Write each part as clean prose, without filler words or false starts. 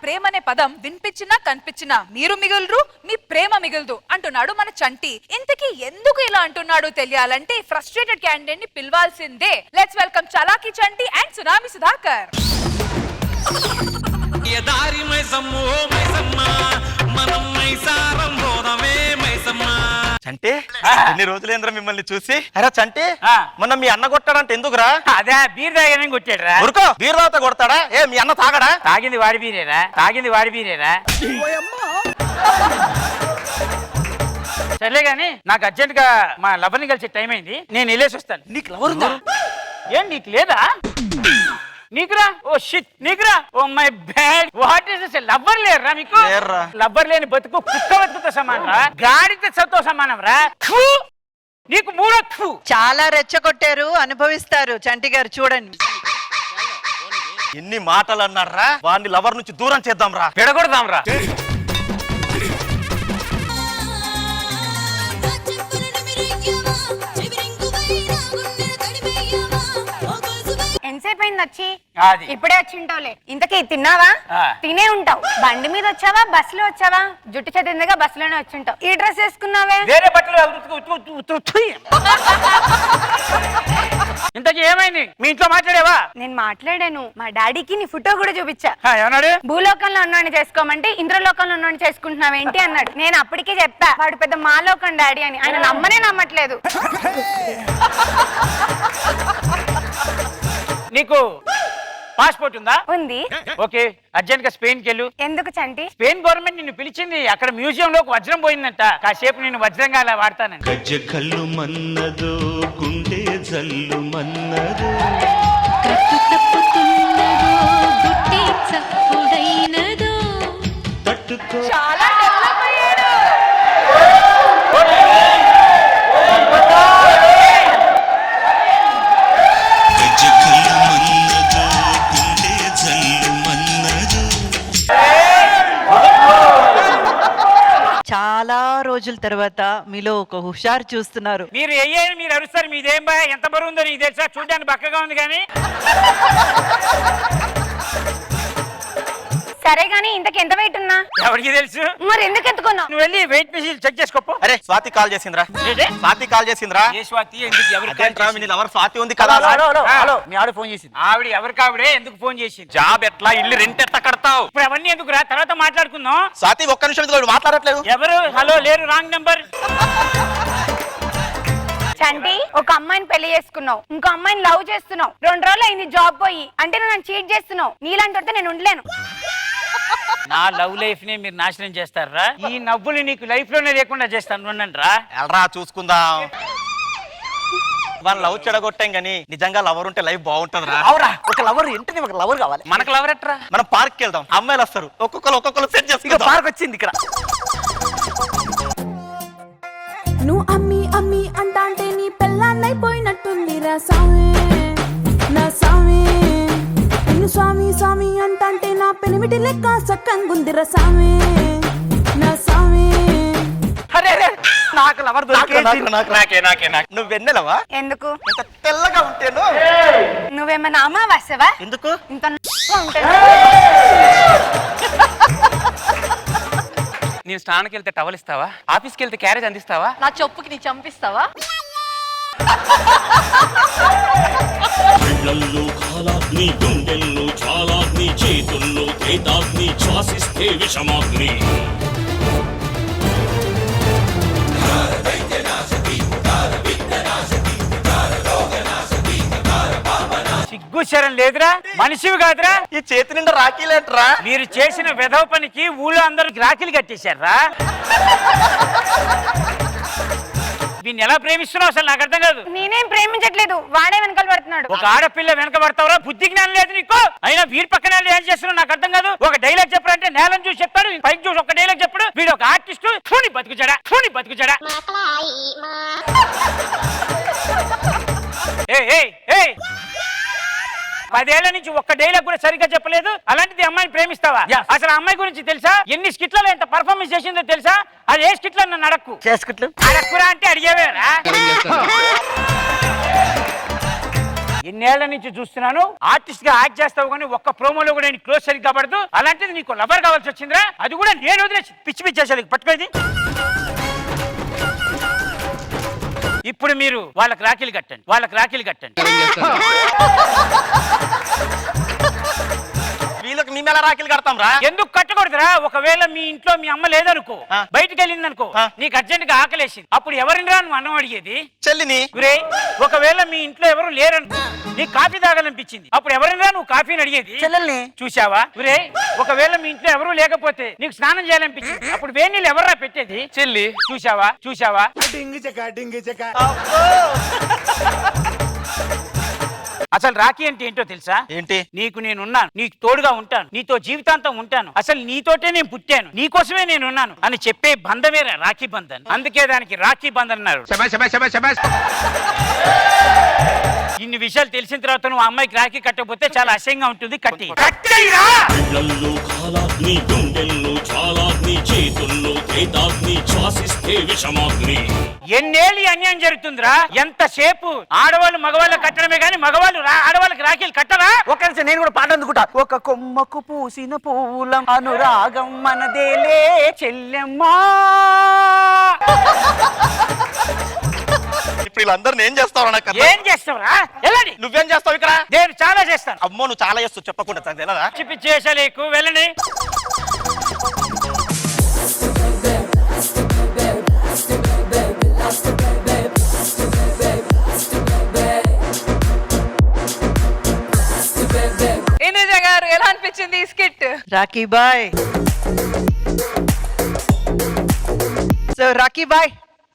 ప్రేమనే పదం వినిపించినా కనిపించినా మీరు మిగులురు, మీ ప్రేమ మిగులుదు అంటున్నాడు మన చంటి. ఇంతకీ ఎందుకు ఇలా అంటున్నాడు తెలియాలంటే ఫ్రస్ట్రేటెడ్ క్యాండిడేట్ ని పిలవాల్సిందే. Let's welcome Chalaki Chanti and Tsunami Sudhakar. Chanti ఎన్ని రోజులేంద్ర మిమ్మల్ని చూసి. అరే చంటి మొన్న మీ అన్న కొట్టాడంటే ఎందుకురా? అదే బీర్ తాగానే కొట్టాడురా. ఊరుకో, బీర్ తాగితే కొడతాడా? ఏ మీ అన్న తాగడా? తాగింది వాడి బీరేరా. సర్లే గాని నాకు అర్జెంట్ గా మా లవర్ ని కలిసే టైం అయింది, నేను వెళ్ళేసి వస్తాను. నీకు లవర్ ఉందా? ఏం నీకు లేదా? నీకురా? ఓ షిట్, నీకురా? Oh my bad. What is this? Lover లేరురా మీకు? లవ్వర్ లేని బతుకు కుక్క బతుకుతో సమానం రా, గాడిద సత్తో సమానం రా. నీకు మూడొచ్చు. చాలా రెచ్చగొట్టారు, అనుభవిస్తారు. చంటి గారు చూడండి. ఎన్ని మాటలు అన్నారా? వాడిని లవర్ నుంచి దూరం చేద్దాం రా, పెడగొడదాం రా. ఎంతసేపు అయింది వచ్చి? అది ఇప్పుడే వచ్చి ఉంటావులే. ఇంతకీ తిన్నావా? తినే ఉంటావు. బండి మీద వచ్చావా, బస్సులో వచ్చావా? జుట్టు చెదిందిగా బస్సులోనే వచ్చి ఉంటావు. ఈ డ్రెస్ వేసుకున్నావే? వేరే బట్టలు. ఇంతకీ ఏమైంది? మీ ఇంట్లో మాట్లాడేవా? నేను మాట్లాడాను. మా డాడీకి నీ ఫోటో కూడా చూపించా. ఏమన్నాడు? భూలోకంలో ఉన్నవాడిని చేసుకోమంటే ఇంద్రలోకంలో ఉన్నవాడిని చేసుకుంటున్నావేంటి అన్నాడు. నేను అప్పటికే చెప్పా వాడు పెద్ద మాలోకం డాడీ అని. ఆయన నమ్మనే నమ్మట్లేదు. నీకు పాస్పోర్ట్ ఉందా? ఉంది. ఓకే, అర్జెంట్ గా స్పెయిన్ కి వెళ్ళు. ఎందుకు చంటి? స్పెయిన్ గవర్నమెంట్ నిన్ను పిలిచింది. అక్కడ మ్యూజియం లో వజ్రం పోయిందంట. కాసేపు నేను వజ్రంగా అలా వాడతానండి. గజ్జ కళ్ళు మన్నదో, గుండె జల్లు మన్నదో, కట్టు తప్పుతున్నదో, గుట్టి చప్పుడైనదో. తట్టుకో. చాలా డెవలప్ అయ్యాడు. గజ్జ కళ్ళు మన్నదో, గుండె జల్లు మన్నదో. చాలా రోజుల తర్వాత మీలో ఒక హుషారు చూస్తున్నారు. మీరు అయ్యారు, మీరు అరుస్తారు. మీదేం బా, ఎంత బరువు ఉందో నీకు తెలుసా? చూడడానికి బక్కగా ఉంది కానీ. సరే గానీ ఇంతకు ఎంత వెయిట్ ఉన్నా? ఎవరికి తెలుసు? మరి ఎందుకు ఎత్తుకున్నావు? నువ్వు వెళ్ళి వెయిట్ మెషిన్ చెక్ చేసుకోపో. అరే స్వాతి కాల్ చేసిందిరా. ఏంటి? స్వాతి కాల్ చేసిందిరా. ఏ స్వాతి? ఎందుకు? ఎవరికి కాల్ అదేంట్రా, మీ చేసింది? లవర్ స్వాతి ఉంది కదా? హలో, మీ ఆవిడ ఫోన్ చేసింది. ఆవిడ ఎవరికి ఆవిడే ఎందుకు ఫోన్ చేసింది? జాబ్ ఎట్లా, ఇల్లు రెంట్ ఎట్లా కడతావు? ఇప్పుడు అవన్నీ ఎందుకు రా, తర్వాత మాట్లాడుకుందాం. స్వాతి ఒక్క నిమిషం ఇదిగో మాట్లాడట్లేదు. ఎవరు? హలో లేరు, రాంగ్ నెంబర్. చంటి, ఒక అమ్మాయిని పెళ్లి చేసుకున్నావు, ఇంకో అమ్మాయిని లవ్ చేస్తున్నావు. 2 రోజులు అయింది జాబ్ పోయి. అంటే నువ్వు నన్ను చీట్ చేస్తున్నావు. నీలాంటి నేను ఉండలేను. నా లవ్ లైఫ్ ని మీరు నాశనం చేస్తారా? ఈ నవ్వులు నీకు లైఫ్ లోనే లేకుండా చేస్తాను. ఉండండి రా. ఎల్రా చూసుకుందాం. వాళ్ళ లవ్ చెడగొట్టాం గానీ నిజంగా లవర్ ఉంటే లైఫ్ బాగుంటది రా. అవురా, ఒక లవర్ ఏంటని ఒక లవర్ కావాలి. మనకు లవర్ ఎట్రా? మనం పార్క్ వెళ్దాం, అమ్మాయిలు వస్తారు, ఒక్కొక్కరు సెట్ చేసుకుందాం. పార్క్ వచ్చింది ఇక్కడ. నువ్వు అమ్మి అమ్మి అంటాంటే నీ పెళ్ళాన్నైపోయినట్టుందిరా సామి, నా సామి. నిన్ను స్వామి స్వామి అంటాంటే నా పెనిమిటి లెక్క సక్కంగుందిరా సామి, నా సామి. అరే నాకు లవర్ నువ్వు వెన్నెలవా? ఎందుకు? ఇంత తెల్లగా ఉంటేను. నువ్వేమన్నా అమావాస్యవా? ఎందుకు? ఇంత ఉంటాను. నేను స్నానానికి వెళ్తే టవల్ ఇస్తావా? ఆఫీస్కి వెళ్తే క్యారేజ్ అందిస్తావా? నా చెప్పుకి నీ చంపిస్తావా? కళ్ళల్లో కాలాగ్ని, గుండెల్లో చాలాగ్ని, చేతుల్లో తేతాగ్ని, శ్వాసిస్తే విషమాగ్ని. సిగ్గు శరం లేదురా? మనిషివి కాదురా? ఈ చేతి నిండా రాఖీలేంట్రా? మీరు చేసిన వెధవ పనికి ఊళ్ళో అందరూ రాఖీలు కట్టేశారా? వీన్ని ఎలా ప్రేమిస్తున్నావు అసలు నాకు అర్థం కాదు. నేనేం ప్రేమించట్లేదు, వాడే వెనకాల పడుతున్నాడు. ఒక ఆడపిల్ల వెనక పడతావురా? బుద్ధి జ్ఞానం లేదు నీకు? అయినా వీడి పక్కన ఏం చేస్తున్నావు నాకు అర్థం కాదు. ఒక డైలాగ్ చెప్పారంటే నేలను చూసి చెప్తాడు, పైకి చూసి ఒక డైలాగ్ చెప్పాడు. వీడు ఒక ఆర్టిస్ట్. చూని బతుకుచాడా. ఏ 10 ఏళ్ల నుంచి ఒక్క డైలాగ్ కూడా సరిగ్గా చెప్పలేదు. అలాంటిది అమ్మాయిని ప్రేమిస్తావా? అసలు అమ్మాయి గురించి తెలుసా? ఎన్ని స్కిట్లలో ఎంత పర్ఫార్మెన్స్ చేసిందో తెలుసా? అది ఏ స్కిట్లో నన్ను అడక్కు. అడక్కురా అంటే అడిగేవేరా? ఎన్నేళ్ల నుంచి చూస్తున్నాను ఆర్టిస్ట్ గా యాక్ట్ చేస్తావు కానీ ఒక్క ప్రోమోలో కూడా నేను క్లోజ్ సరిగ్గా పడదు. అలాంటిది నీకు లవర్ కావాల్సి వచ్చిందిరా, అది కూడా నేను వదిలేసి పిచ్చి పిచ్చి చేసేది పట్టుకోది. ఇప్పుడు మీరు వాళ్ళకి రాఖీలు కట్టండి, వాళ్ళకి రాఖీలు కట్టండి. వీళ్ళకి మేము ఎలా రాఖీలు కడతాం రా? ఎందుకు కట్టకూడదురా? ఒకవేళ మీ ఇంట్లో మీ అమ్మ లేదనుకో, బయటికి వెళ్ళింది అనుకో, నీకు అర్జెంట్ గా ఆకలేసింది, అప్పుడు ఎవరిని నువ్వు అన్నం అడిగేది? చెల్లిని. ఒకవేళ మీ ఇంట్లో ఎవరు లేరనుకో, నీకు కాఫీ తాగాలనిపించింది, అప్పుడు ఎవరిని నువ్వు కాఫీని అడిగేది? చెల్లెల్ని. చూసావా? ఒకవేళ మీ ఇంట్లో ఎవరు లేకపోతే నీకు స్నానం చేయాలనిపించింది, అప్పుడు వేడి నీళ్ళు ఎవర్రా పెట్టేది? చెల్లి. చూసావా? చూసావా? అసలు రాఖీ అంటే ఏంటో తెలుసా? ఏంటి? నీకు నేనున్నాను, నీకు తోడుగా ఉంటాను, నీతో జీవితాంతం ఉంటాను, అసలు నీతోటే నేను పుట్టాను, నీకోసమే నేను ఉన్నాను అని చెప్పే బంధమే రాఖీ బంధన్. అందుకే దానికి రాఖీ బంధన్ అన్నారు. ఇన్ని విషయాలు తెలిసిన తర్వాత నువ్వు అమ్మాయికి రాఖీ కట్టకపోతే చాలా అసహ్యంగా ఉంటుంది. కట్టి కళ్ళల్లో కాలాగ్ని, గుండెల్లో జ్వాలాగ్ని, చేతుల్లో త్రేతాగ్ని, శ్వాసిస్తే విషమాగ్ని. ఎన్నేళ్ళు ఈ అన్యాయం జరుగుతుందిరా? ఎంతసేపు ఆడవాళ్ళు మగవాళ్ళు కట్టడమే కానీ మగవాళ్ళు ఆడవాళ్ళకి రాఖీలు కట్టరా? ఒక నిమిషం నేను కూడా పాట అందుకుంటా. ఒక కొమ్మకు పూసిన పూలం అనురాగం మనదేలే చెల్లెమ్మా. ఇప్పుడు వీళ్ళందరిని ఏం చేస్తావు? ఏం చేస్తావురా? వెళ్ళండి. నువ్వేం చేస్తావు ఇక్కడ? నేను చాలా చేస్తాను. అమ్మో, నువ్వు చాలా చేస్తావు చెప్పకుండా తెలియదా? చెప్పి చేసలేకు వెళ్ళండి. ఇంద్రజ గారు ఎలా అనిపించింది ఈ skit? Rakhi boy. So Rakhi boy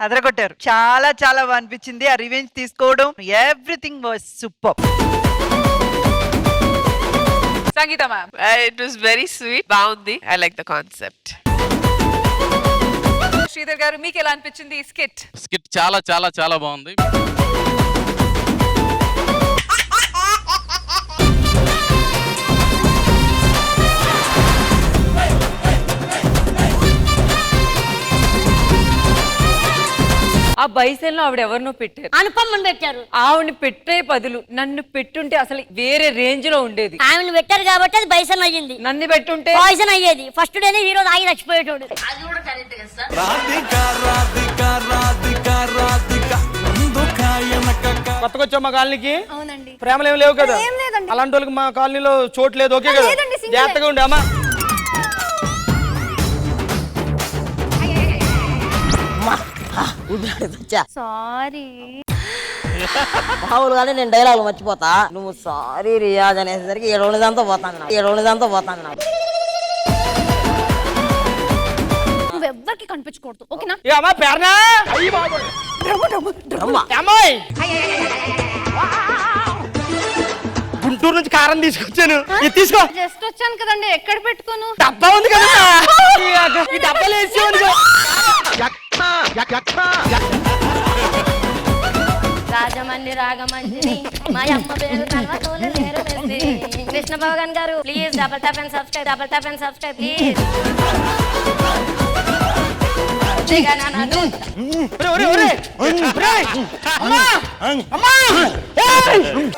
అదరగొట్టారు. చాలా చాలా బాగా అనిపించింది. ఆ రివెంజ్ తీసుకోవడం, everything was super. Sangeetha ma'am. It was very sweet. బాగుంది. I like the concept. Sridhar గారు మీకు ఎలా అనిపించింది ఈ స్కిట్? స్కిట్ చాలా చాలా చాలా బాగుంది. ఆ బైసెల్లో ఆవిడ ఎవరినో పెట్టారు, అనుపమ్మని పెట్టారు. ఆవిడని పెట్టే బదులు నన్ను పెట్టుంటే అసలు వేరే రేంజ్ లో ఉండేది. ఆమెను పెట్టారు కాబట్టి అది బైసన్ అయ్యింది. నన్ను పెట్టుంటే పాయిజన్ అయ్యేది. ఫస్ట్ డేనే హీరో తాగి చచ్చిపోయేటోడు. కొత్తగా వచ్చావు మా కాలనీకి. అవునండి. ప్రేమలు ఏమి లేవు కదా? ఏం లేదండి. అలాంటి వాళ్ళకి మా కాలనీలో చోటు లేదు. ఓకే కదా? లేదండి, సింగిల్. జాగ్రత్తగా ఉండే అమ్మా. సారీ. మామూలుగానే నేను డైలాగ్ మర్చిపోతా. నువ్వు సారీ రియాజ్ అనేసరికి 7 దాంతో పోతాను నాకు. నువ్వెవ్వరికి కనిపించకూడదు, ఓకేనా? ఏ అమ్మా పేరనా? అయ్యి బాబోయ్. అమ్మాయి గుంటూరు నుంచి కారం తీసుకొచ్చాను. ఇది తీసుకో. జస్ట్ వచ్చాను కదండి, ఎక్కడ పెట్టుకోను? డబ్బా ఉంది కదా, ఈ డబ్బాలు వేసి రాజమండ్రి రాగమంజరి మా అమ్మ పేరు కల్వతోలు పేరు మెస్సి. కృష్ణ భగవాన్ గారు please double tap and subscribe please.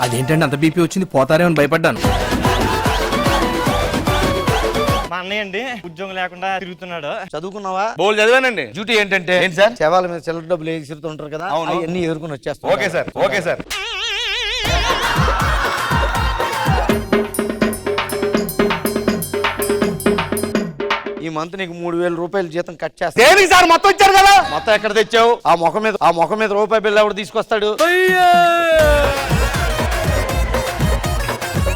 అదేంటండి అంత బీపీ వచ్చింది? పోతారేమని భయపడ్డాను. మా అన్నయ్య అండి ఉద్యోగం లేకుండా తిరుగుతున్నాడు. చదువుకున్నావా? బోల్ చదివానండి. డ్యూటీ ఏంటంటే ఏంటి సార్? శవాల మీద చిల్లర డబ్బులు ఎగురుతుంటారు కదా, అవును. అవన్నీ ఎదుర్కొని వచ్చేస్తాను. Okay sir, okay sir. ఈ మంత్ నీకు 3000 రూపాయలు జీతం కట్ చేస్తా. దేనికి సార్? మొత్తం ఇచ్చారు కదా. మొత్తం ఎక్కడ తెచ్చావు? ఆ ముఖం మీద రూపాయి బిల్లు ఎవడు తీసుకొస్తాడు?